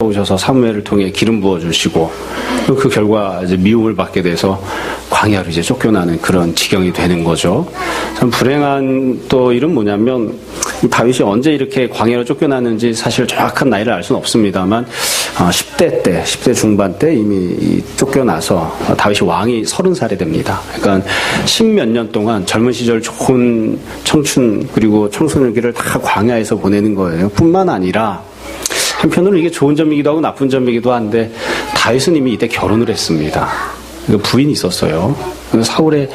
찾아오셔서 사무엘을 통해 기름 부어주시고 그 결과 이제 미움을 받게 돼서 광야로 이제 쫓겨나는 그런 지경이 되는 거죠. 참 불행한 또 일은 뭐냐면 이 다윗이 언제 이렇게 광야로 쫓겨났는지 사실 정확한 나이를 알 수는 없습니다만 10대 중반 때 이미 쫓겨나서 다윗이 왕이 30살이 됩니다. 그러니까 10몇 년 동안 젊은 시절 좋은 청춘 그리고 청소년기를 다 광야에서 보내는 거예요. 뿐만 아니라 한편으로 이게 좋은 점이기도 하고 나쁜 점이기도 한데 다윗은 이미 이때 결혼을 했습니다. 부인이 있었어요. 사울의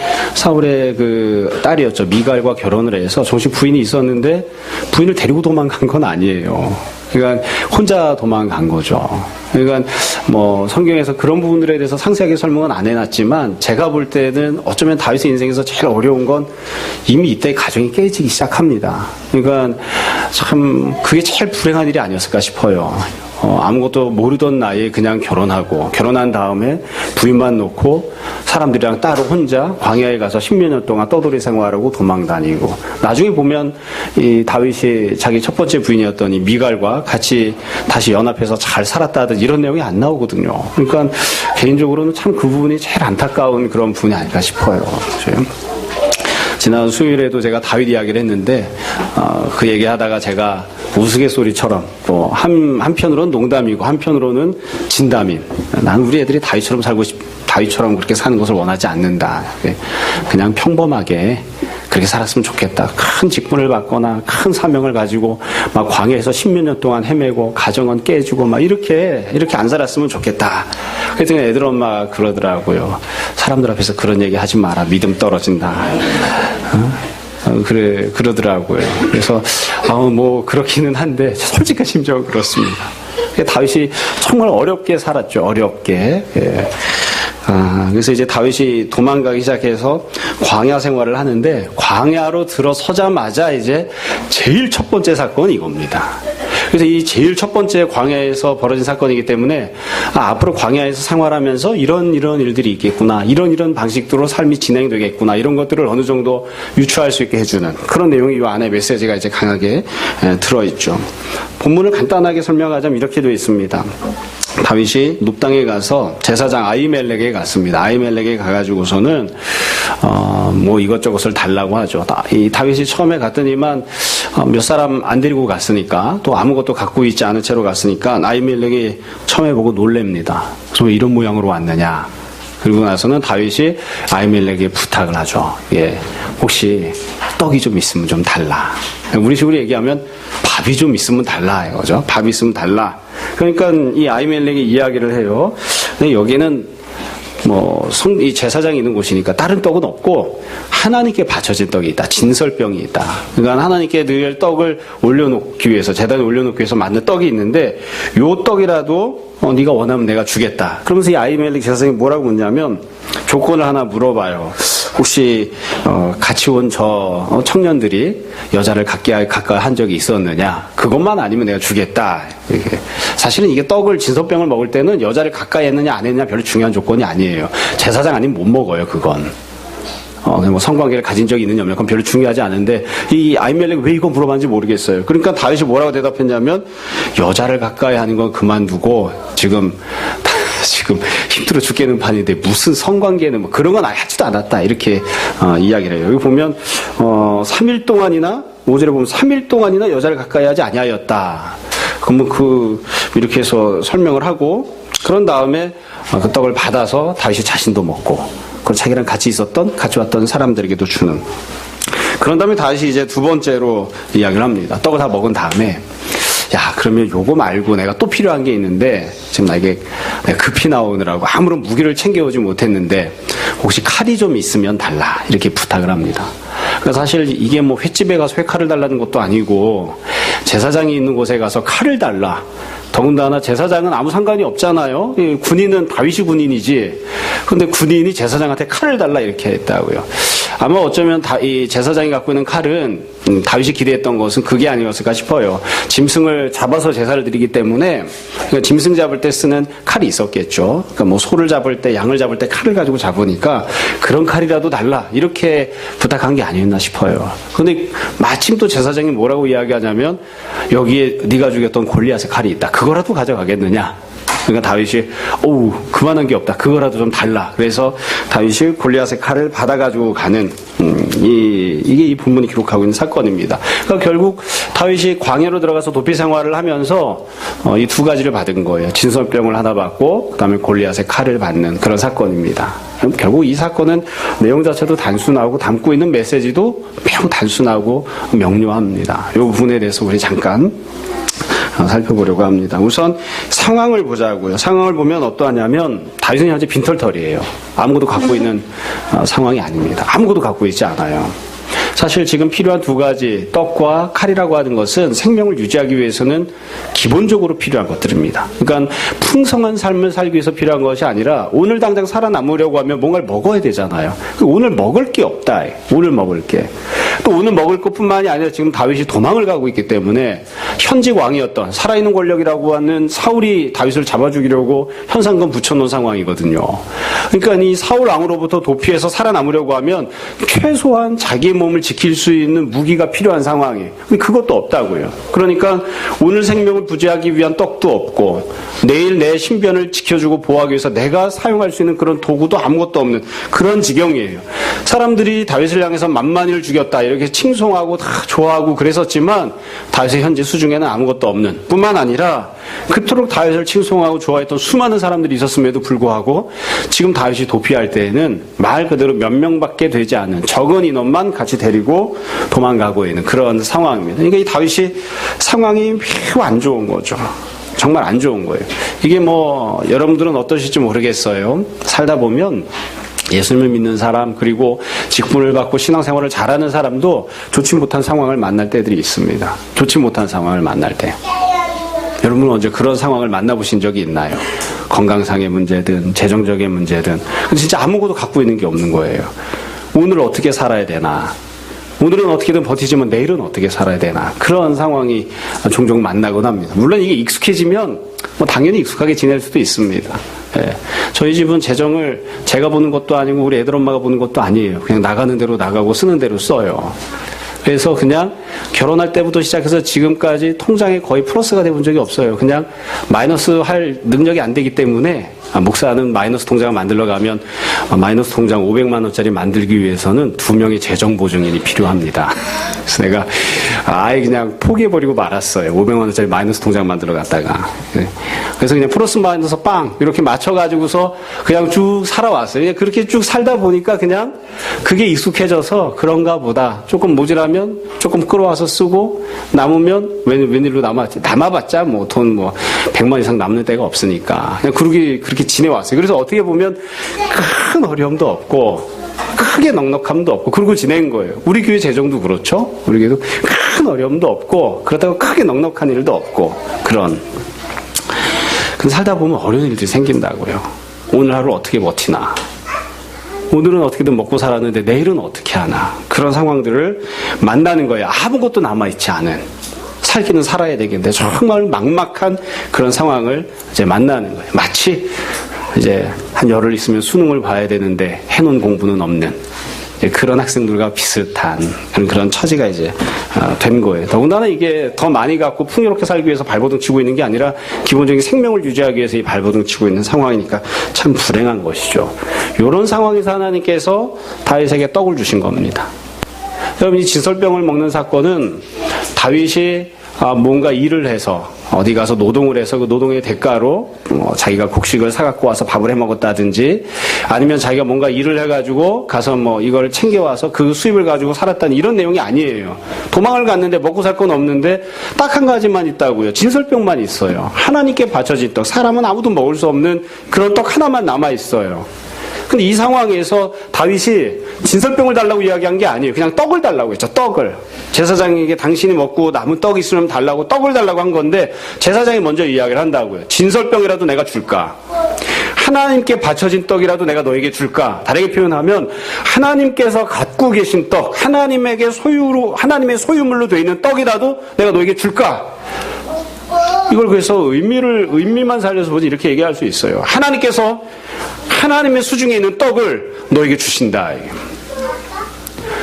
그 딸이었죠. 미갈과 결혼을 해서 정식 부인이 있었는데 부인을 데리고 도망간 건 아니에요. 그러니까 혼자 도망간 거죠. 그러니까 뭐 성경에서 그런 부분들에 대해서 상세하게 설명은 안 해놨지만 제가 볼 때는 어쩌면 다윗의 인생에서 제일 어려운 건 이미 이때 가정이 깨지기 시작합니다. 그러니까 참 그게 제일 불행한 일이 아니었을까 싶어요. 아무것도 모르던 나이에 그냥 결혼한 다음에 부인만 놓고 사람들이랑 따로 혼자 광야에 가서 10몇 년 동안 떠돌이 생활하고 도망 다니고 나중에 보면 이 다윗이 자기 첫 번째 부인이었던 이 미갈과 같이 다시 연합해서 잘 살았다든 이런 내용이 안 나오거든요. 그러니까 개인적으로는 참 그 부분이 제일 안타까운 그런 부분이 아닐까 싶어요. 그렇죠? 지난 수요일에도 제가 다윗 이야기를 했는데 그 얘기하다가 제가 우스갯소리처럼 또 한편으로는 농담이고 한편으로는 진담인 나는 우리 애들이 다윗처럼 그렇게 사는 것을 원하지 않는다. 그냥 평범하게 그렇게 살았으면 좋겠다. 큰 직분을 받거나 큰 사명을 가지고 막 광야에서 10몇 년 동안 헤매고 가정은 깨지고 막 이렇게 안 살았으면 좋겠다. 그랬더니 애들 엄마가 그러더라고요. 사람들 앞에서 그런 얘기 하지 마라. 믿음 떨어진다. 그러더라고요. 그래서 뭐 그렇기는 한데 솔직한 심정은 그렇습니다. 다윗이 정말 어렵게 살았죠. 어렵게. 예. 그래서 이제 다윗이 도망가기 시작해서 광야 생활을 하는데 광야로 들어서자마자 이제 제일 첫 번째 사건이 이겁니다. 그래서 이 제일 첫 번째 광야에서 벌어진 사건이기 때문에 앞으로 광야에서 생활하면서 이런 일들이 있겠구나, 이런 방식으로 삶이 진행되겠구나, 이런 것들을 어느 정도 유추할 수 있게 해주는 그런 내용이 이 안에 메시지가 이제 강하게 들어있죠. 본문을 간단하게 설명하자면 이렇게 되어 있습니다. 다윗이 눕 땅에 가서 제사장 아히멜렉에 갔습니다. 아히멜렉에 가가지고서는 뭐 이것저것을 달라고 하죠. 이 다윗이 처음에 갔더니만 몇 사람 안 데리고 갔으니까 또 아무것도 갖고 있지 않은 채로 갔으니까 아히멜렉이 처음에 보고 놀랍니다. 그래서 왜 이런 모양으로 왔느냐? 그리고 나서는 다윗이 아히멜렉에게 부탁을 하죠. 예, 혹시 떡이 좀 있으면 좀 달라. 우리 식으로 얘기하면 밥이 좀 있으면 달라 이거죠. 밥이 있으면 달라. 그러니까 이 아히멜렉이 이야기를 해요. 근데 여기는 이 제사장이 있는 곳이니까 다른 떡은 없고 하나님께 바쳐진 떡이 있다. 진설병이 있다. 그러니까 하나님께 늘 떡을 올려놓기 위해서, 제단에 올려놓기 위해서 만든 떡이 있는데 요 떡이라도 네가 원하면 내가 주겠다. 그러면서 이 아히멜렉 제사장이 뭐라고 묻냐면 조건을 하나 물어봐요. 혹시 같이 온 저 청년들이 여자를 가까이 한 적이 있었느냐? 그것만 아니면 내가 주겠다. 이렇게. 사실은 이게 떡을 진설병을 먹을 때는 여자를 가까이 했느냐 안 했느냐 별로 중요한 조건이 아니에요. 제사장 아니면 못 먹어요. 그건. 뭐 성관계를 가진 적이 있느냐 그건 별로 중요하지 않은데 이 아히멜렉이 왜 이거 물어봤는지 모르겠어요. 그러니까 다윗이 뭐라고 대답했냐면 여자를 가까이 하는 건 그만두고 지금 힘들어 죽겠는 판인데 무슨 성관계는 뭐 그런 건 아예 하지도 않았다. 이렇게 이야기를 해요. 여기 보면 3일 동안이나 5절에 보면 3일 동안이나 여자를 가까이 하지 아니하였다. 그러면 이렇게 해서 설명을 하고 그런 다음에 그 떡을 받아서 다윗이 자신도 먹고 그리고 자기랑 같이 왔던 사람들에게도 주는. 그런 다음에 다윗이 이제 두 번째로 이야기를 합니다. 떡을 다 먹은 다음에 야, 그러면 요거 말고 내가 또 필요한 게 있는데 지금 내가 급히 나오느라고 아무런 무기를 챙겨오지 못했는데 혹시 칼이 좀 있으면 달라. 이렇게 부탁을 합니다. 그러니까 사실 이게 뭐 횟집에 가서 회칼을 달라는 것도 아니고 제사장이 있는 곳에 가서 칼을 달라. 더군다나 제사장은 아무 상관이 없잖아요. 군인은 다윗이 군인이지. 근데 군인이 제사장한테 칼을 달라 이렇게 했다고요. 아마 어쩌면 이 제사장이 갖고 있는 칼은 다윗이 기대했던 것은 그게 아니었을까 싶어요. 짐승을 잡아서 제사를 드리기 때문에 그러니까 짐승 잡을 때 쓰는 칼이 있었겠죠. 그러니까 뭐 소를 잡을 때, 양을 잡을 때 칼을 가지고 잡으니까 그런 칼이라도 달라 이렇게 부탁한 게 아니었나 싶어요. 그런데 마침 또 제사장이 뭐라고 이야기하냐면 여기에 네가 죽였던 골리앗의 칼이 있다. 그거라도 가져가겠느냐? 그러니까 다윗이 그만한 게 없다. 그거라도 좀 달라. 그래서 다윗이 골리앗의 칼을 받아가지고 가는 이게 이 본문이 기록하고 있는 사건입니다. 그러니까 결국 다윗이 광야로 들어가서 도피 생활을 하면서 이 두 가지를 받은 거예요. 진설병을 하나 받고 그다음에 골리앗의 칼을 받는 그런 사건입니다. 결국 이 사건은 내용 자체도 단순하고 담고 있는 메시지도 매우 단순하고 명료합니다. 이 부분에 대해서 우리 잠깐 살펴보려고 합니다. 우선 상황을 보자고요. 상황을 보면 어떠하냐면 다윗은 현재 빈털터리예요. 아무것도 갖고 있는 상황이 아닙니다. 아무것도 갖고 있지 않아요. 사실 지금 필요한 두 가지 떡과 칼이라고 하는 것은 생명을 유지하기 위해서는 기본적으로 필요한 것들입니다. 그러니까 풍성한 삶을 살기 위해서 필요한 것이 아니라 오늘 당장 살아남으려고 하면 뭔가를 먹어야 되잖아요. 오늘 먹을 게 없다. 오늘 먹을 게. 또 오늘 먹을 것뿐만이 아니라 지금 다윗이 도망을 가고 있기 때문에 현직 왕이었던 살아있는 권력이라고 하는 사울이 다윗을 잡아 죽이려고 현상금 붙여놓은 상황이거든요. 그러니까 이 사울 왕으로부터 도피해서 살아남으려고 하면 최소한 자기의 몸을 지킬 수 있는 무기가 필요한 상황이에요. 그것도 없다고요. 그러니까 오늘 생명을 부재하기 위한 떡도 없고 내일 내 신변을 지켜주고 보호하기 위해서 내가 사용할 수 있는 그런 도구도 아무것도 없는 그런 지경이에요. 사람들이 다윗을 향해서 만만히를 죽였다 이렇게 칭송하고 다 좋아하고 그랬었지만 다윗의 현재 수중에는 아무것도 없는 뿐만 아니라 그토록 다윗을 칭송하고 좋아했던 수많은 사람들이 있었음에도 불구하고 지금 다윗이 도피할 때에는 말 그대로 몇 명밖에 되지 않은 적은 인원만 같이 데리고 도망가고 있는 그런 상황입니다. 그러니까 이 다윗이 상황이 매우 안 좋은 거죠. 정말 안 좋은 거예요. 이게 뭐 여러분들은 어떠실지 모르겠어요. 살다 보면 예수님을 믿는 사람 그리고 직분을 받고 신앙생활을 잘하는 사람도 좋지 못한 상황을 만날 때들이 있습니다. 좋지 못한 상황을 만날 때. 여러분은 언제 그런 상황을 만나보신 적이 있나요? 건강상의 문제든 재정적인 문제든 진짜 아무것도 갖고 있는 게 없는 거예요. 오늘 어떻게 살아야 되나? 오늘은 어떻게든 버티지만 내일은 어떻게 살아야 되나? 그런 상황이 종종 만나곤 합니다. 물론 이게 익숙해지면 뭐 당연히 익숙하게 지낼 수도 있습니다. 예. 저희 집은 재정을 제가 보는 것도 아니고 우리 애들 엄마가 보는 것도 아니에요. 그냥 나가는 대로 나가고 쓰는 대로 써요. 그래서 그냥 결혼할 때부터 시작해서 지금까지 통장에 거의 플러스가 돼본 적이 없어요. 그냥 마이너스 할 능력이 안 되기 때문에 목사는 마이너스 통장을 만들러 가면 마이너스 통장 500만 원짜리 만들기 위해서는 2명의 재정 보증인이 필요합니다. 그래서 내가 아예 그냥 포기해버리고 말았어요. 500만 원짜리 마이너스 통장 만들러 갔다가. 그래서 그냥 플러스 마이너스 빵 이렇게 맞춰가지고서 그냥 쭉 살아왔어요. 그냥 그렇게 쭉 살다 보니까 그냥 그게 익숙해져서 그런가 보다. 조금 모자라면 조금 끌어와서 쓰고 남으면 웬일로 남았지. 남아봤자 뭐 돈 100만 이상 남는 때가 없으니까. 그냥 그렇게 지내왔어요. 그래서 어떻게 보면 큰 어려움도 없고 크게 넉넉함도 없고 그러고 지낸 거예요. 우리 교회 재정도 그렇죠. 우리 교회도 큰 어려움도 없고 그렇다고 크게 넉넉한 일도 없고 그런. 근데 살다 보면 어려운 일들이 생긴다고요. 오늘 하루 어떻게 버티나. 오늘은 어떻게든 먹고 살았는데 내일은 어떻게 하나. 그런 상황들을 만나는 거예요. 아무것도 남아있지 않은. 살기는 살아야 되겠는데 정말 막막한 그런 상황을 이제 만나는 거예요. 마치 이제 한 열흘 있으면 수능을 봐야 되는데 해놓은 공부는 없는 그런 학생들과 비슷한 그런 처지가 이제 된 거예요. 더군다나 이게 더 많이 갖고 풍요롭게 살기 위해서 발버둥 치고 있는 게 아니라 기본적인 생명을 유지하기 위해서 이 발버둥 치고 있는 상황이니까 참 불행한 것이죠. 이런 상황에서 하나님께서 다윗에게 떡을 주신 겁니다. 여러분 이 진설병을 먹는 사건은 다윗이 뭔가 일을 해서 어디 가서 노동을 해서 그 노동의 대가로 자기가 곡식을 사갖고 와서 밥을 해 먹었다든지 아니면 자기가 뭔가 일을 해가지고 가서 이걸 챙겨와서 그 수입을 가지고 살았다는 이런 내용이 아니에요. 도망을 갔는데 먹고 살 건 없는데 딱 한 가지만 있다고요. 진설병만 있어요. 하나님께 바쳐진 떡. 사람은 아무도 먹을 수 없는 그런 떡 하나만 남아있어요. 근데 이 상황에서 다윗이 진설병을 달라고 이야기한 게 아니에요. 그냥 떡을 달라고 했죠. 떡을. 제사장에게 당신이 먹고 남은 떡 있으면 달라고 떡을 달라고 한 건데 제사장이 먼저 이야기를 한다고요. 진설병이라도 내가 줄까? 하나님께 바쳐진 떡이라도 내가 너에게 줄까? 다르게 표현하면 하나님께서 갖고 계신 떡, 하나님의 소유물로 되어 있는 떡이라도 내가 너에게 줄까? 이걸 그래서 의미만 살려서 보지 이렇게 얘기할 수 있어요. 하나님께서 하나님의 수중에 있는 떡을 너에게 주신다.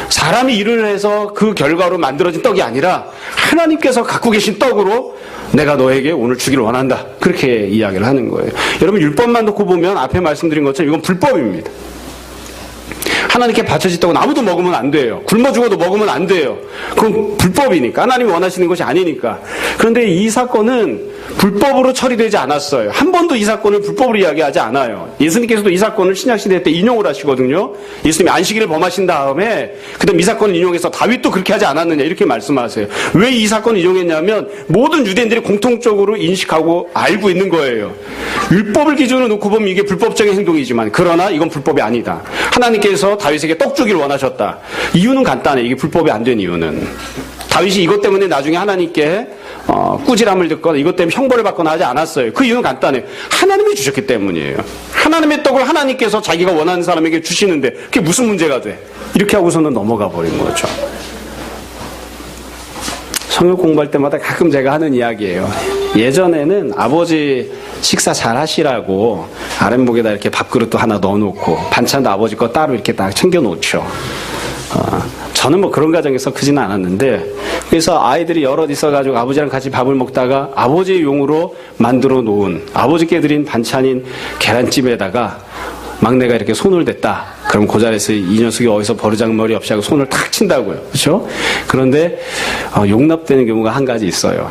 사람이 일을 해서 그 결과로 만들어진 떡이 아니라 하나님께서 갖고 계신 떡으로 내가 너에게 오늘 주기를 원한다. 그렇게 이야기를 하는 거예요. 여러분 율법만 놓고 보면 앞에 말씀드린 것처럼 이건 불법입니다. 하나님께 바쳐진 떡은 아무도 먹으면 안 돼요. 굶어 죽어도 먹으면 안 돼요. 그건 불법이니까. 하나님이 원하시는 것이 아니니까. 그런데 이 사건은 불법으로 처리되지 않았어요. 한 번도 이 사건을 불법으로 이야기하지 않아요. 예수님께서도 이 사건을 신약시대 때 인용을 하시거든요. 예수님이 안식일을 범하신 다음에 그다음 이 사건을 인용해서 다윗도 그렇게 하지 않았느냐 이렇게 말씀하세요. 왜 이 사건을 인용했냐면 모든 유대인들이 공통적으로 인식하고 알고 있는 거예요. 율법을 기준으로 놓고 보면 이게 불법적인 행동이지만 그러나 이건 불법이 아니다. 하나님께서 다윗에게 떡 주기를 원하셨다. 이유는 간단해. 이게 불법이 안 된 이유는 다윗이 이것 때문에 나중에 하나님께 꾸지람을 듣거나 이것 때문에 형벌을 받거나 하지 않았어요. 그 이유는 간단해요. 하나님이 주셨기 때문이에요. 하나님의 떡을 하나님께서 자기가 원하는 사람에게 주시는데 그게 무슨 문제가 돼? 이렇게 하고서는 넘어가 버린 거죠. 성경 공부할 때마다 가끔 제가 하는 이야기예요. 예전에는 아버지 식사 잘 하시라고 아랫목에다 이렇게 밥그릇도 하나 넣어놓고 반찬도 아버지 거 따로 이렇게 딱 챙겨놓죠. 저는 뭐 그런 가정에서 크지는 않았는데 그래서 아이들이 여럿 있어가지고 아버지랑 같이 밥을 먹다가 아버지의 용으로 만들어 놓은 아버지께 드린 반찬인 계란찜에다가 막내가 이렇게 손을 댔다. 그럼 그 자리에서 이 녀석이 어디서 버르장머리 없이 하고 손을 탁 친다고요. 그렇죠? 그런데 용납되는 경우가 한 가지 있어요.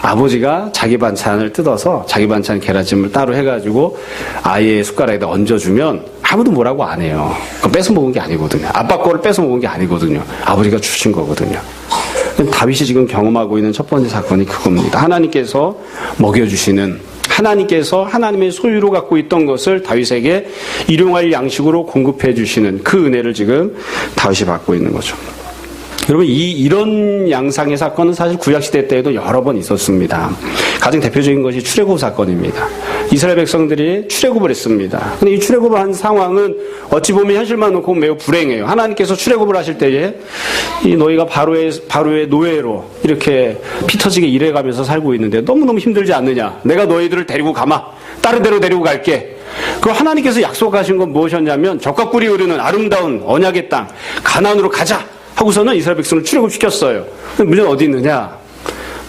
아버지가 자기 반찬을 뜯어서 자기 반찬 계란찜을 따로 해가지고 아이의 숟가락에다 얹어주면 아무도 뭐라고 안 해요. 그거 뺏어 먹은 게 아니거든요. 아빠 거를 뺏어 먹은 게 아니거든요. 아버지가 주신 거거든요. 다윗이 지금 경험하고 있는 첫 번째 사건이 그겁니다. 하나님께서 먹여주시는 하나님께서 하나님의 소유로 갖고 있던 것을 다윗에게 일용할 양식으로 공급해 주시는 그 은혜를 지금 다윗이 받고 있는 거죠. 여러분 이런 양상의 사건은 사실 구약시대 때에도 여러 번 있었습니다. 가장 대표적인 것이 출애굽 사건입니다. 이스라엘 백성들이 출애굽을 했습니다. 근데 이 출애굽을 한 상황은 어찌 보면 현실만 놓고 매우 불행해요. 하나님께서 출애굽을 하실 때에 이 너희가 바로의 노예로 이렇게 피 터지게 일해가면서 살고 있는데 너무너무 힘들지 않느냐. 내가 너희들을 데리고 가마. 다른 데로 데리고 갈게. 그 하나님께서 약속하신 건 무엇이었냐면 적과 꿀이 흐르는 아름다운 언약의 땅 가나안으로 가자. 하고서는 이스라엘 백성을 출애굽시켰어요. 문제는 어디 있느냐?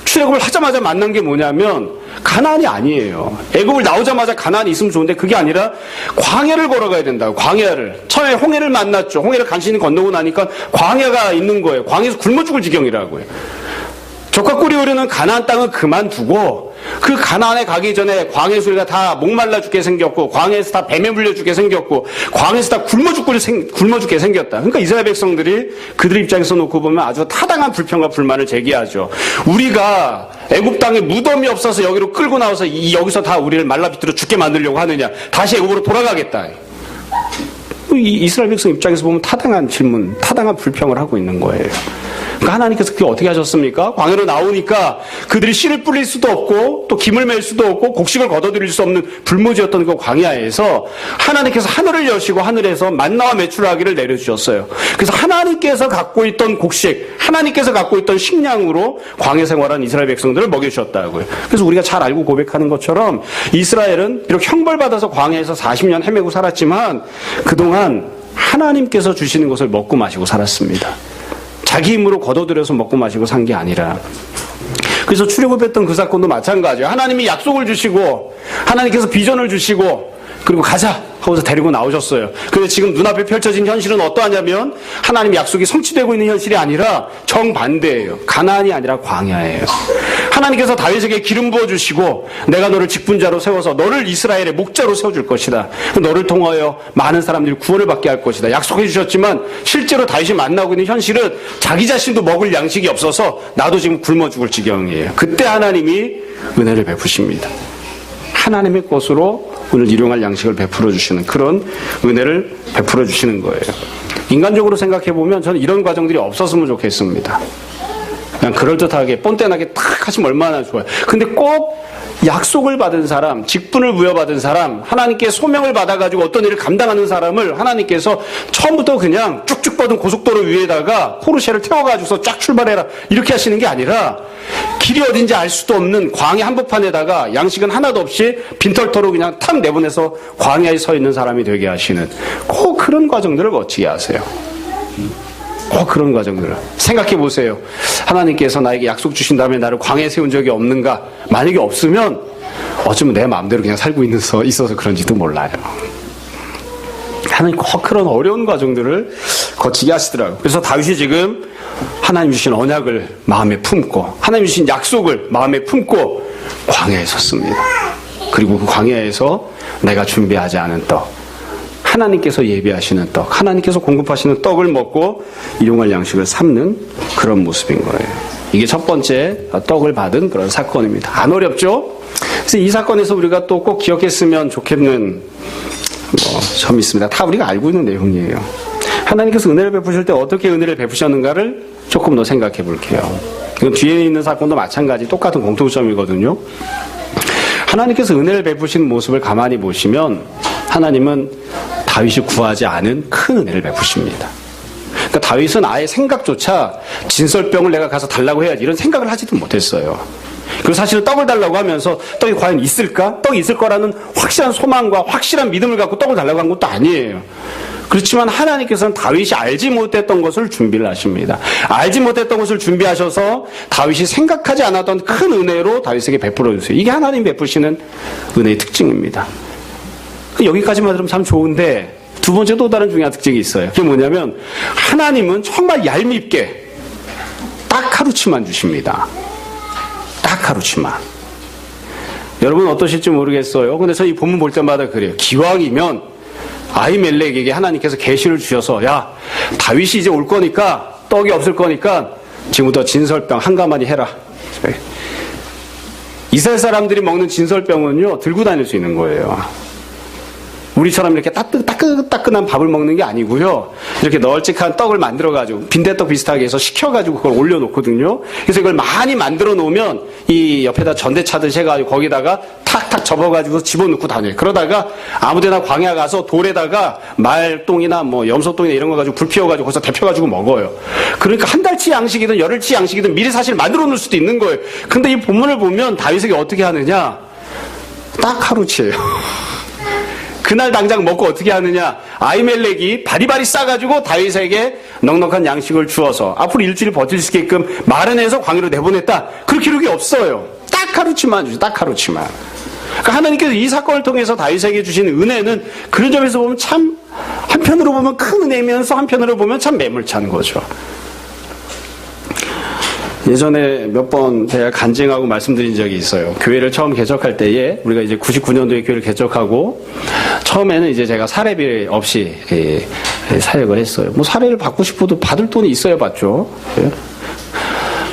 출애굽을 하자마자 만난 게 뭐냐면 가나안이 아니에요. 애굽을 나오자마자 가나안이 있으면 좋은데 그게 아니라 광야를 걸어가야 된다고. 광야를. 처음에 홍해를 만났죠. 홍해를 간신히 건너고 나니까 광야가 있는 거예요. 광야에서 굶어 죽을 지경이라고요. 적과 꿀이 흐르는 가나안 땅은 그만두고 그 가나안에 가기 전에 광야 소리가 다 목말라 죽게 생겼고 광야에서 다 뱀에 물려 죽게 생겼고 광야에서 다 굶어 죽게 생겼다. 그러니까 이스라엘 백성들이 그들 입장에서 놓고 보면 아주 타당한 불평과 불만을 제기하죠. 우리가 애굽 땅에 무덤이 없어서 여기로 끌고 나와서 여기서 다 우리를 말라 비틀어 죽게 만들려고 하느냐. 다시 애굽으로 돌아가겠다. 이스라엘 백성 입장에서 보면 타당한 질문, 타당한 불평을 하고 있는 거예요. 그러니까 하나님께서 그게 어떻게 하셨습니까? 광야로 나오니까 그들이 씨를 뿌릴 수도 없고 또 김을 맬 수도 없고 곡식을 거둬들일 수 없는 불모지였던 그 광야에서 하나님께서 하늘을 여시고 하늘에서 만나와 메추라기를 내려주셨어요. 그래서 하나님께서 갖고 있던 곡식, 하나님께서 갖고 있던 식량으로 광야 생활한 이스라엘 백성들을 먹여주셨다고요. 그래서 우리가 잘 알고 고백하는 것처럼 이스라엘은 비록 형벌받아서 광야에서 40년 헤매고 살았지만 그동안 하나님께서 주시는 것을 먹고 마시고 살았습니다. 자기 힘으로 거둬들여서 먹고 마시고 산 게 아니라. 그래서 출애굽했던 그 사건도 마찬가지예요. 하나님이 약속을 주시고 하나님께서 비전을 주시고 그리고 가자 하고서 데리고 나오셨어요. 그런데 지금 눈앞에 펼쳐진 현실은 어떠하냐면 하나님 약속이 성취되고 있는 현실이 아니라 정반대예요. 가나안이 아니라 광야예요. 하나님께서 다윗에게 기름 부어주시고 내가 너를 직분자로 세워서 너를 이스라엘의 목자로 세워줄 것이다. 너를 통하여 많은 사람들이 구원을 받게 할 것이다. 약속해 주셨지만 실제로 다윗이 만나고 있는 현실은 자기 자신도 먹을 양식이 없어서 나도 지금 굶어 죽을 지경이에요. 그때 하나님이 은혜를 베푸십니다. 하나님의 것으로 오늘 일용할 양식을 베풀어 주시는 그런 은혜를 베풀어 주시는 거예요. 인간적으로 생각해 보면 저는 이런 과정들이 없었으면 좋겠습니다. 그냥 그럴듯하게 뻔뻔하게 탁 하시면 얼마나 좋아요. 근데 꼭 약속을 받은 사람, 직분을 부여받은 사람, 하나님께 소명을 받아가지고 어떤 일을 감당하는 사람을 하나님께서 처음부터 그냥 쭉쭉 뻗은 고속도로 위에다가 포르쉐를 태워가지고서 쫙 출발해라 이렇게 하시는 게 아니라 길이 어딘지 알 수도 없는 광야 한복판에다가 양식은 하나도 없이 빈털터로 그냥 탁 내보내서 광야에 서 있는 사람이 되게 하시는 꼭 그런 과정들을 거치게 하세요. 그런 과정들을 생각해 보세요. 하나님께서 나에게 약속 주신 다음에 나를 광야에 세운 적이 없는가? 만약에 없으면 어쩌면 내 마음대로 그냥 살고 있어서 그런지도 몰라요. 하나님 꼭 그런 어려운 과정들을 거치게 하시더라고요. 그래서 다윗이 지금 하나님 주신 언약을 마음에 품고 하나님 주신 약속을 마음에 품고 광야에 섰습니다. 그리고 그 광야에서 내가 준비하지 않은 떡, 하나님께서 예비하시는 떡, 하나님께서 공급하시는 떡을 먹고 일용할 양식을 삼는 그런 모습인 거예요. 이게 첫 번째 떡을 받은 그런 사건입니다. 안 어렵죠? 그래서 이 사건에서 우리가 또 꼭 기억했으면 좋겠는 점이 있습니다. 다 우리가 알고 있는 내용이에요. 하나님께서 은혜를 베푸실 때 어떻게 은혜를 베푸셨는가를 조금 더 생각해 볼게요. 이건 뒤에 있는 사건도 마찬가지 똑같은 공통점이거든요. 하나님께서 은혜를 베푸신 모습을 가만히 보시면 하나님은 다윗이 구하지 않은 큰 은혜를 베푸십니다. 그러니까 다윗은 아예 생각조차 진설병을 내가 가서 달라고 해야지 이런 생각을 하지도 못했어요. 그리고 사실은 떡을 달라고 하면서 떡이 과연 있을까? 떡이 있을 거라는 확실한 소망과 확실한 믿음을 갖고 떡을 달라고 한 것도 아니에요. 그렇지만 하나님께서는 다윗이 알지 못했던 것을 준비를 하십니다. 알지 못했던 것을 준비하셔서 다윗이 생각하지 않았던 큰 은혜로 다윗에게 베풀어 주세요. 이게 하나님 베푸시는 은혜의 특징입니다. 여기까지만 들으면 참 좋은데 두 번째 또 다른 중요한 특징이 있어요. 그게 뭐냐면 하나님은 정말 얄밉게 딱 하루치만 주십니다. 딱 하루치만. 여러분 어떠실지 모르겠어요. 근데 저 이 본문 볼 때마다 그래요. 기왕이면 아히멜렉에게 하나님께서 계시를 주셔서 야 다윗이 이제 올 거니까 떡이 없을 거니까 지금부터 진설병 한 가마니 해라. 이스라엘 사람들이 먹는 진설병은요 들고 다닐 수 있는 거예요. 우리처럼 이렇게 따끈따끈한 밥을 먹는 게 아니고요. 이렇게 널찍한 떡을 만들어가지고 빈대떡 비슷하게 해서 식혀가지고 그걸 올려놓거든요. 그래서 이걸 많이 만들어 놓으면 이 옆에다 전대 차듯이 해가지고 거기다가 탁탁 접어가지고 집어넣고 다녀요. 그러다가 아무데나 광야 가서 돌에다가 말똥이나 뭐 염소똥이나 이런 거 가지고 불 피워가지고 거기서 데펴가지고 먹어요. 그러니까 한 달치 양식이든 열흘치 양식이든 미리 사실 만들어 놓을 수도 있는 거예요. 근데 이 본문을 보면 다윗에게 어떻게 하느냐? 딱 하루치예요. 그날 당장 먹고 어떻게 하느냐? 아히멜렉이 바리바리 싸가지고 다윗에게 넉넉한 양식을 주어서 앞으로 일주일 버틸 수 있게끔 마련해서 광야로 내보냈다. 그 기록이 없어요. 딱 하루치만 주죠. 딱 하루치만. 그러니까 하나님께서 이 사건을 통해서 다윗에게 주신 은혜는 그런 점에서 보면 참 한편으로 보면 큰 은혜면서 한편으로 보면 참 매몰찬 거죠. 예전에 몇 번 제가 간증하고 말씀드린 적이 있어요. 교회를 처음 개척할 때에 우리가 이제 99년도에 교회를 개척하고 처음에는 이제 제가 사례비 없이 사역을 했어요. 뭐 사례를 받고 싶어도 받을 돈이 있어야 받죠.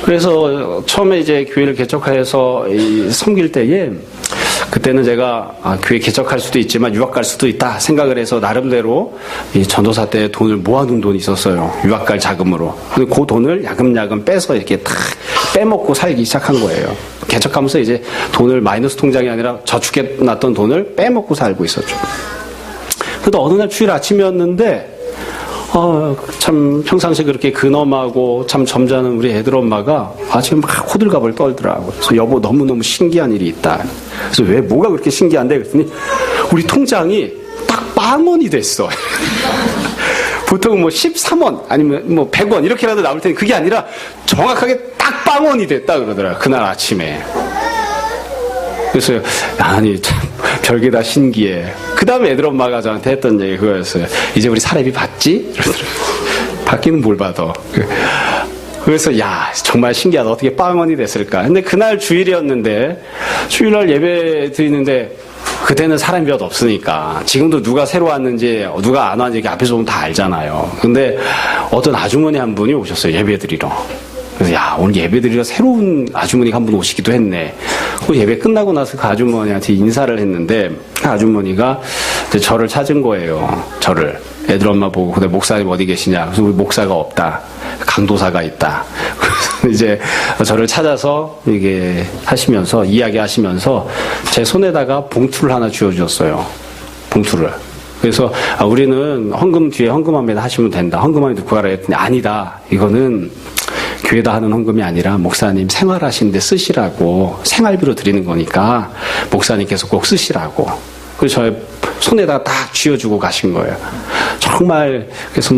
그래서 처음에 이제 교회를 개척해서 섬길 때에 그때는 제가 교회 개척할 수도 있지만 유학 갈 수도 있다 생각을 해서 나름대로 이 전도사 때 돈을 모아둔 돈이 있었어요. 유학 갈 자금으로. 근데 그 돈을 야금야금 빼서 이렇게 탁 빼먹고 살기 시작한 거예요. 개척하면서 이제 돈을 마이너스 통장이 아니라 저축해 놨던 돈을 빼먹고 살고 있었죠. 그래도 어느 날 주일 아침이었는데 참 평상시에 그렇게 근엄하고 참 점잖은 우리 애들 엄마가 지금 막 호들갑을 떨더라고요. 그래서 여보 너무너무 신기한 일이 있다. 그래서 왜 뭐가 그렇게 신기한데? 그랬더니 우리 통장이 딱 0원이 됐어. 보통 뭐 13원 아니면 뭐 100원 이렇게라도 나올 텐데 그게 아니라 정확하게 딱 0원이 됐다 그러더라고요. 그날 아침에. 그래서 아니 참 별게 다 신기해. 그 다음에 애들 엄마가 저한테 했던 얘기 그거였어요. 이제 우리 사례비 받지? 이러더라고요. 받기는 뭘 받아. 그래서 야 정말 신기하다. 어떻게 0원이 됐을까. 근데 그날 주일이었는데 주일날 예배 드리는데 그때는 사람이 몇 없으니까 지금도 누가 새로 왔는지 누가 안 왔는지 앞에서 보면 다 알잖아요. 근데 어떤 아주머니 한 분이 오셨어요. 예배 드리러. 그래서 야 오늘 예배 드리러 새로운 아주머니가 한 분 오시기도 했네. 그 예배 끝나고 나서 그 아주머니한테 인사를 했는데 그 아주머니가 이제 저를 찾은 거예요. 저를. 애들 엄마 보고 근데 목사님 어디 계시냐. 그래서 우리 목사가 없다. 강도사가 있다. 그래서 이제 저를 찾아서 이게 하시면서 이야기하시면서 제 손에다가 봉투를 하나 쥐어주셨어요. 봉투를. 그래서 우리는 헌금 뒤에 헌금함에다 하시면 된다. 헌금함에 넣고 가라 했더니 아니다. 이거는 교회다 하는 헌금이 아니라 목사님 생활하시는데 쓰시라고, 생활비로 드리는 거니까 목사님께서 꼭 쓰시라고. 그래서 저의 손에다가 딱 쥐어주고 가신 거예요. 정말. 그래서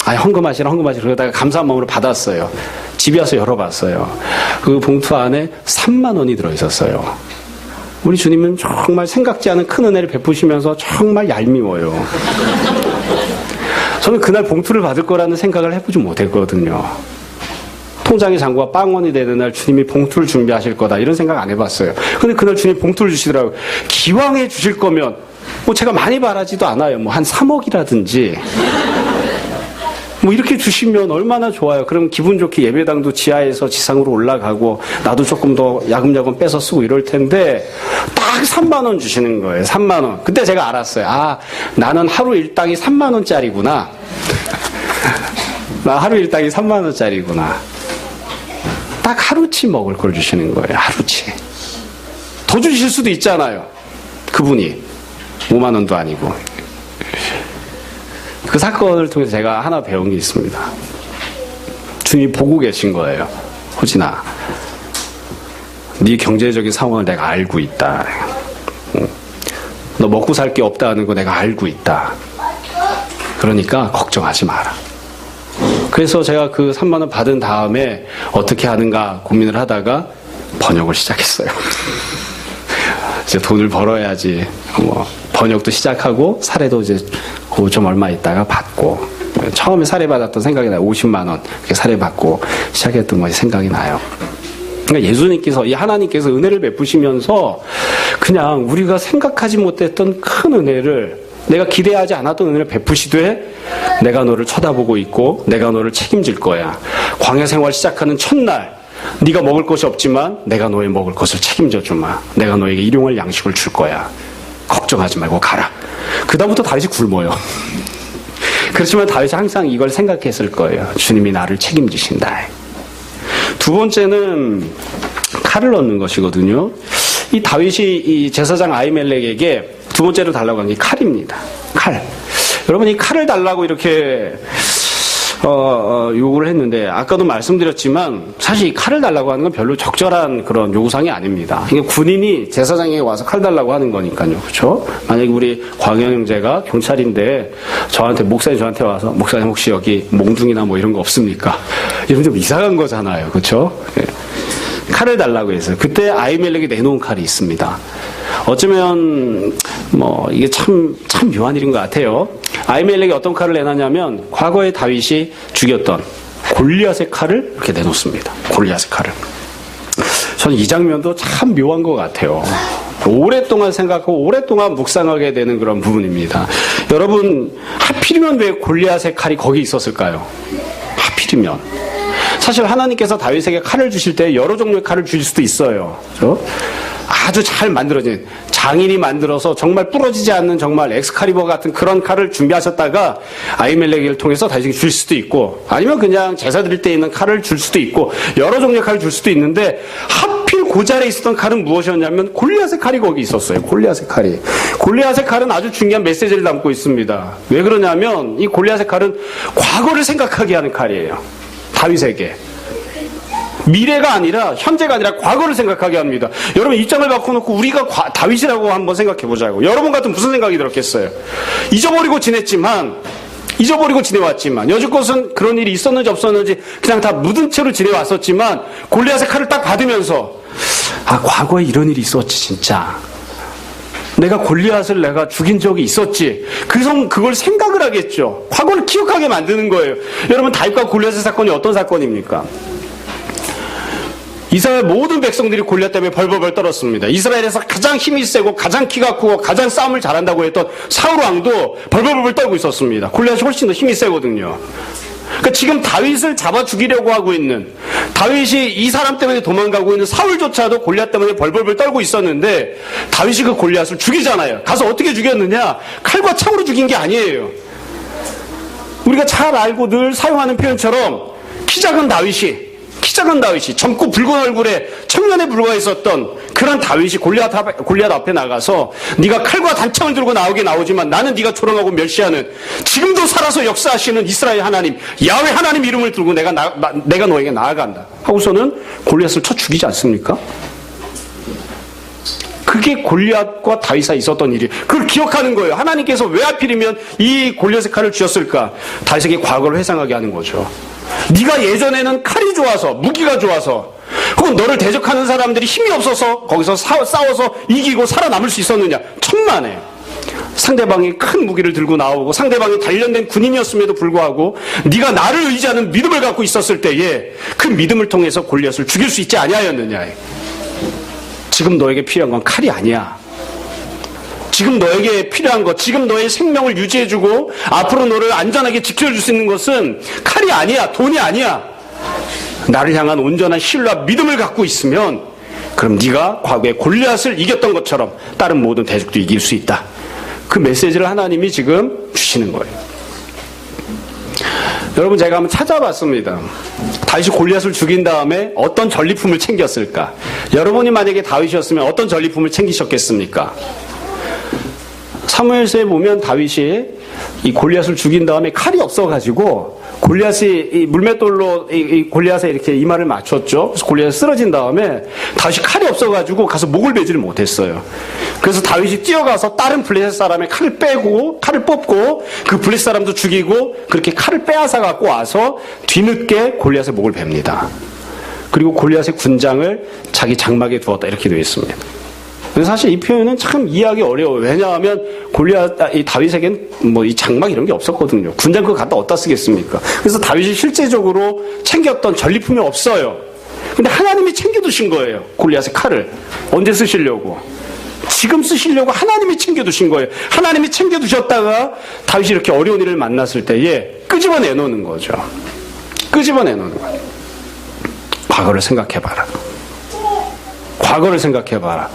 헌금하시라 그러다가 감사한 마음으로 받았어요. 집에 와서 열어봤어요. 그 봉투 안에 3만 원이 들어있었어요. 우리 주님은 정말 생각지 않은 큰 은혜를 베푸시면서 정말 얄미워요. 저는 그날 봉투를 받을 거라는 생각을 해보지 못했거든요. 통장의 잔고가 빵원이 되는 날 주님이 봉투를 준비하실 거다, 이런 생각 안 해봤어요. 근데 그날 주님이 봉투를 주시더라고요. 기왕에 주실 거면 제가 많이 바라지도 않아요. 한 3억이라든지 이렇게 주시면 얼마나 좋아요. 그럼 기분 좋게 예배당도 지하에서 지상으로 올라가고 나도 조금 더 야금야금 빼서 쓰고 이럴 텐데 딱 3만 원 주시는 거예요. 3만 원. 그때 제가 알았어요. 나는 하루 일당이 3만 원짜리구나. 나 하루 일당이 3만 원짜리구나. 딱 하루치 먹을 걸 주시는 거예요. 하루치. 더 주실 수도 있잖아요. 그분이 5만 원도 아니고. 그 사건을 통해서 제가 하나 배운 게 있습니다. 주님이 보고 계신 거예요. 호진아, 네 경제적인 상황을 내가 알고 있다. 너 먹고 살 게 없다는 거 내가 알고 있다. 그러니까 걱정하지 마라. 그래서 제가 그 3만 원 받은 다음에 어떻게 하는가 고민을 하다가 번역을 시작했어요. 이제 돈을 벌어야지. 번역도 시작하고 사례도 이제 좀 얼마 있다가 받고, 처음에 사례 받았던 생각이 나요. 50만 원 이렇게 사례 받고 시작했던 것이 생각이 나요. 그러니까 예수님께서, 이 하나님께서 은혜를 베푸시면서 그냥 우리가 생각하지 못했던 큰 은혜를, 내가 기대하지 않았던 은혜를 베푸시되 내가 너를 쳐다보고 있고 내가 너를 책임질 거야. 광야 생활 시작하는 첫날 네가 먹을 것이 없지만 내가 너의 먹을 것을 책임져 주마. 내가 너에게 일용할 양식을 줄 거야. 걱정하지 말고 가라. 그 다음부터 다윗이 굶어요. 그렇지만 다윗이 항상 이걸 생각했을 거예요. 주님이 나를 책임지신다. 두 번째는 칼을 얻는 것이거든요. 이 다윗이 이 제사장 아히멜렉에게 두 번째로 달라고 한 게 칼입니다. 칼. 여러분, 이 칼을 달라고 이렇게 요구를 했는데, 아까도 말씀드렸지만 사실 이 칼을 달라고 하는 건 별로 적절한 그런 요구사항이 아닙니다. 이게 군인이 제사장에게 와서 칼 달라고 하는 거니까요. 그렇죠? 만약에 우리 광현 형제가 경찰인데 목사님 저한테 와서, 목사님 혹시 여기 몽둥이나 이런 거 없습니까? 이러면 좀 이상한 거잖아요. 그렇죠? 네. 칼을 달라고 해서 그때 아히멜렉이 내놓은 칼이 있습니다. 어쩌면 이게 참 묘한 일인 것 같아요. 아히멜렉이 어떤 칼을 내놨냐면 과거에 다윗이 죽였던 골리앗의 칼을 이렇게 내놓습니다. 골리앗의 칼을. 저는 이 장면도 참 묘한 것 같아요. 오랫동안 생각하고 오랫동안 묵상하게 되는 그런 부분입니다. 여러분, 하필이면 왜 골리앗의 칼이 거기 있었을까요? 하필이면. 사실 하나님께서 다윗에게 칼을 주실 때 여러 종류의 칼을 주실 수도 있어요. 그렇죠? 아주 잘 만들어진, 장인이 만들어서 정말 부러지지 않는 정말 엑스칼리버 같은 그런 칼을 준비하셨다가 아히멜렉을 통해서 다윗에게 줄 수도 있고, 아니면 그냥 제사 드릴 때 있는 칼을 줄 수도 있고, 여러 종류의 칼을 줄 수도 있는데, 하필 그 자리에 있었던 칼은 무엇이었냐면 골리앗의 칼이 거기 있었어요. 골리앗의 칼이. 골리앗의 칼은 아주 중요한 메시지를 담고 있습니다. 왜 그러냐면 이 골리앗의 칼은 과거를 생각하게 하는 칼이에요. 다윗에게. 미래가 아니라, 현재가 아니라 과거를 생각하게 합니다. 여러분, 입장을 바꿔놓고 우리가 다윗이라고 한번 생각해 보자고. 여러분 같은 무슨 생각이 들었겠어요? 잊어버리고 지내왔지만, 여지껏은 그런 일이 있었는지 없었는지 그냥 다 묻은 채로 지내왔었지만, 골리앗의 칼을 딱 받으면서, 과거에 이런 일이 있었지, 진짜. 내가 골리앗을 내가 죽인 적이 있었지. 그래서 그걸 생각을 하겠죠. 과거를 기억하게 만드는 거예요. 여러분, 다윗과 골리앗의 사건이 어떤 사건입니까? 이스라엘 모든 백성들이 골리앗 때문에 벌벌벌 떨었습니다. 이스라엘에서 가장 힘이 세고 가장 키가 크고 가장 싸움을 잘한다고 했던 사울 왕도 벌벌벌 떨고 있었습니다. 골리앗이 훨씬 더 힘이 세거든요. 그러니까 지금 다윗을 잡아 죽이려고 하고 있는, 다윗이 이 사람 때문에 도망가고 있는 사울조차도 골리앗 때문에 벌벌벌 떨고 있었는데, 다윗이 그 골리앗을 죽이잖아요. 가서 어떻게 죽였느냐? 칼과 창으로 죽인 게 아니에요. 우리가 잘 알고 늘 사용하는 표현처럼 키 작은 키 작은 다윗이 젊고 붉은 얼굴에 청년에 불과했었던 그런 다윗이 골리앗 앞에 나가서 네가 칼과 단창을 들고 나오지만 나는 네가 조롱하고 멸시하는 지금도 살아서 역사하시는 이스라엘 하나님 야훼 하나님 이름을 들고 내가 너에게 나아간다 하고서는 골리앗을 쳐 죽이지 않습니까? 그게 골리앗과 다윗 사이에 있었던 일이에요. 그걸 기억하는 거예요. 하나님께서 왜 하필이면 이 골리앗의 칼을 주셨을까? 다윗에게 과거를 회상하게 하는 거죠. 네가 예전에는 칼이 좋아서 무기가 좋아서 혹은 너를 대적하는 사람들이 힘이 없어서 거기서 싸워서 이기고 살아남을 수 있었느냐? 천만에 상대방이 큰 무기를 들고 나오고 상대방이 단련된 군인이었음에도 불구하고 네가 나를 의지하는 믿음을 갖고 있었을 때에 그 믿음을 통해서 골리앗을 죽일 수 있지 아니하였느냐? 지금 너에게 필요한 건 칼이 아니야. 지금 너에게 필요한 것, 지금 너의 생명을 유지해주고 앞으로 너를 안전하게 지켜줄 수 있는 것은 칼이 아니야, 돈이 아니야. 나를 향한 온전한 신뢰와 믿음을 갖고 있으면 그럼 네가 과거에 골리앗을 이겼던 것처럼 다른 모든 대적도 이길 수 있다. 그 메시지를 하나님이 지금 주시는 거예요. 여러분 제가 한번 찾아봤습니다. 다윗이 골리앗을 죽인 다음에 어떤 전리품을 챙겼을까? 여러분이 만약에 다윗이었으면 어떤 전리품을 챙기셨겠습니까? 사무엘서에 보면 다윗이 이 골리앗을 죽인 다음에 칼이 없어가지고 골리앗이 이 물맷돌로 이 골리앗에 이렇게 이마를 맞췄죠. 그래서 골리앗이 쓰러진 다음에 다윗이 칼이 없어가지고 가서 목을 베지를 못했어요. 그래서 다윗이 뛰어가서 다른 블레셋 사람의 칼을 뽑고 그 블레셋 사람도 죽이고 그렇게 칼을 빼앗아 갖고 와서 뒤늦게 골리앗의 목을 베입니다. 그리고 골리앗의 군장을 자기 장막에 두었다 이렇게 되어 있습니다. 사실 이 표현은 참 이해하기 어려워요. 왜냐하면 이 다윗에겐 뭐 이 장막 이런 게 없었거든요. 군장 그거 갖다 어디다 쓰겠습니까? 그래서 다윗이 실제적으로 챙겼던 전리품이 없어요. 근데 하나님이 챙겨두신 거예요. 골리앗의 칼을. 언제 쓰시려고? 지금 쓰시려고 하나님이 챙겨두신 거예요. 하나님이 챙겨두셨다가 다윗이 이렇게 어려운 일을 만났을 때에 끄집어내놓는 거죠. 끄집어내놓는 거예요. 과거를 생각해봐라. 과거를 생각해봐라.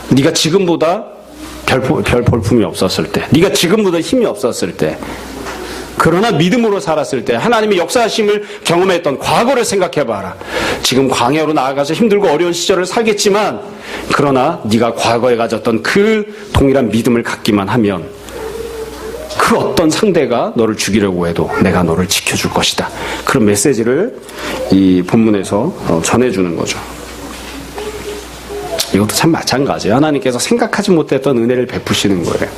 네가 지금보다 별 볼품이 없었을 때, 네가 지금보다 힘이 없었을 때, 그러나 믿음으로 살았을 때 하나님의 역사하심을 경험했던 과거를 생각해봐라. 지금 광야로 나아가서 힘들고 어려운 시절을 살겠지만 그러나 네가 과거에 가졌던 그 동일한 믿음을 갖기만 하면 그 어떤 상대가 너를 죽이려고 해도 내가 너를 지켜줄 것이다. 그런 메시지를 이 본문에서 전해주는 거죠. 이것도 참 마찬가지예요. 하나님께서 생각하지 못했던 은혜를 베푸시는 거예요.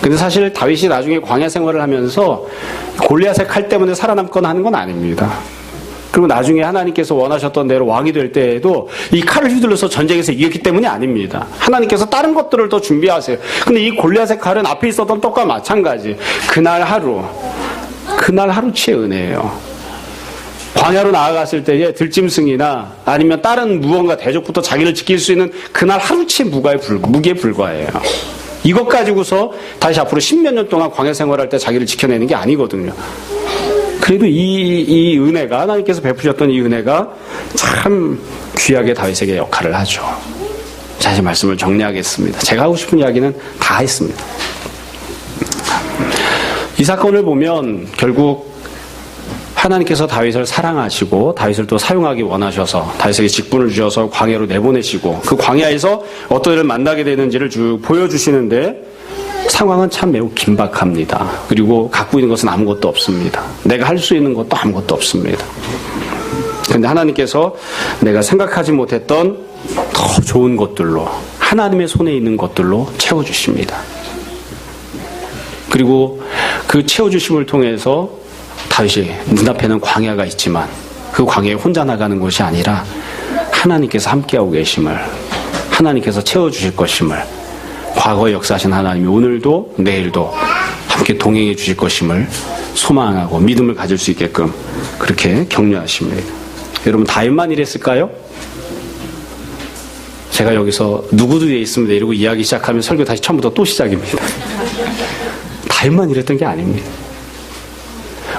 근데 사실 다윗이 나중에 광야 생활을 하면서 골리앗의 칼 때문에 살아남거나 하는 건 아닙니다. 그리고 나중에 하나님께서 원하셨던 대로 왕이 될 때에도 이 칼을 휘둘러서 전쟁에서 이겼기 때문이 아닙니다. 하나님께서 다른 것들을 더 준비하세요. 근데 이 골리앗의 칼은 앞에 있었던 떡과 마찬가지. 그날 하루치의 은혜예요. 광야로 나아갔을 때에 들짐승이나 아니면 다른 무언가 대적부터 자기를 지킬 수 있는 그날 하루치의 무기에 불과해요. 이것 가지고서 다시 앞으로 10몇 년 동안 광야 생활할 때 자기를 지켜내는 게 아니거든요. 그래도 이 은혜가, 하나님께서 베푸셨던 이 은혜가 참 귀하게 다윗에게 역할을 하죠. 다시 말씀을 정리하겠습니다. 제가 하고 싶은 이야기는 다 했습니다. 이 사건을 보면 결국 하나님께서 다윗을 사랑하시고 다윗을 또 사용하기 원하셔서 다윗에게 직분을 주셔서 광야로 내보내시고 그 광야에서 어떤 일을 만나게 되는지를 쭉 보여주시는데 상황은 참 매우 긴박합니다. 그리고 갖고 있는 것은 아무것도 없습니다. 내가 할 수 있는 것도 아무것도 없습니다. 그런데 하나님께서 내가 생각하지 못했던 더 좋은 것들로 하나님의 손에 있는 것들로 채워주십니다. 그리고 그 채워주심을 통해서 다윗이 눈앞에는 광야가 있지만 그 광야에 혼자 나가는 것이 아니라 하나님께서 함께하고 계심을, 하나님께서 채워주실 것임을, 과거에 역사하신 하나님이 오늘도 내일도 함께 동행해 주실 것임을 소망하고 믿음을 가질 수 있게끔 그렇게 격려하십니다. 여러분 다윗만 이랬을까요? 제가 여기서 누구도 돼 있습니다 이러고 이야기 시작하면 설교 다시 처음부터 또 시작입니다. 다윗만 이랬던 게 아닙니다.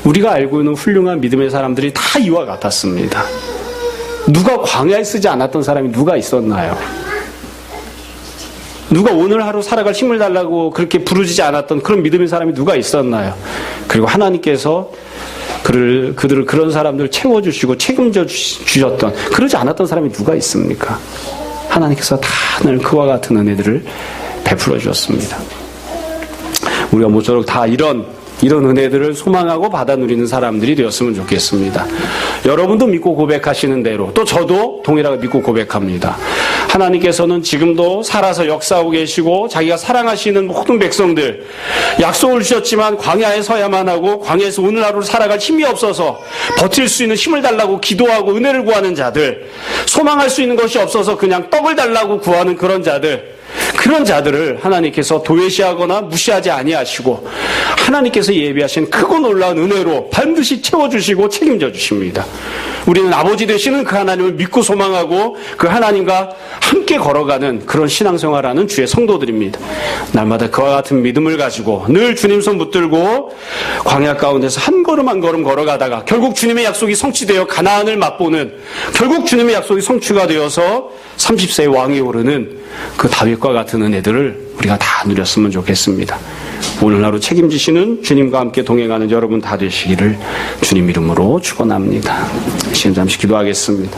우리가 알고 있는 훌륭한 믿음의 사람들이 다 이와 같았습니다. 누가 광야에 쓰지 않았던 사람이 누가 있었나요? 누가 오늘 하루 살아갈 힘을 달라고 그렇게 부르짖지 않았던 그런 믿음의 사람이 누가 있었나요? 그리고 하나님께서 그들을 그런 사람들 채워주시고 책임져 주셨던, 그러지 않았던 사람이 누가 있습니까? 하나님께서 다 늘 그와 같은 은혜들을 베풀어 주셨습니다. 우리가 모쪼록 다 이런 은혜들을 소망하고 받아 누리는 사람들이 되었으면 좋겠습니다. 여러분도 믿고 고백하시는 대로, 또 저도 동일하게 믿고 고백합니다. 하나님께서는 지금도 살아서 역사하고 계시고 자기가 사랑하시는 모든 백성들, 약속을 주셨지만 광야에 서야만 하고 광야에서 오늘 하루를 살아갈 힘이 없어서 버틸 수 있는 힘을 달라고 기도하고 은혜를 구하는 자들, 소망할 수 있는 것이 없어서 그냥 떡을 달라고 구하는 그런 자들을 하나님께서 도외시하거나 무시하지 아니하시고 하나님께서 예비하신 크고 놀라운 은혜로 반드시 채워주시고 책임져 주십니다. 우리는 아버지 되시는 그 하나님을 믿고 소망하고 그 하나님과 함께 걸어가는 그런 신앙생활하는 주의 성도들입니다. 날마다 그와 같은 믿음을 가지고 늘 주님 손 붙들고 광야 가운데서 한 걸음 한 걸음 걸어가다가 결국 주님의 약속이 성취되어 가나안을 맛보는, 결국 주님의 약속이 성취가 되어서 30세의 왕이 오르는 그 다윗과 같은 은혜들을 우리가 다 누렸으면 좋겠습니다. 오늘 하루 책임지시는 주님과 함께 동행하는 여러분 다 되시기를 주님 이름으로 축원합니다. 지금 잠시 기도하겠습니다.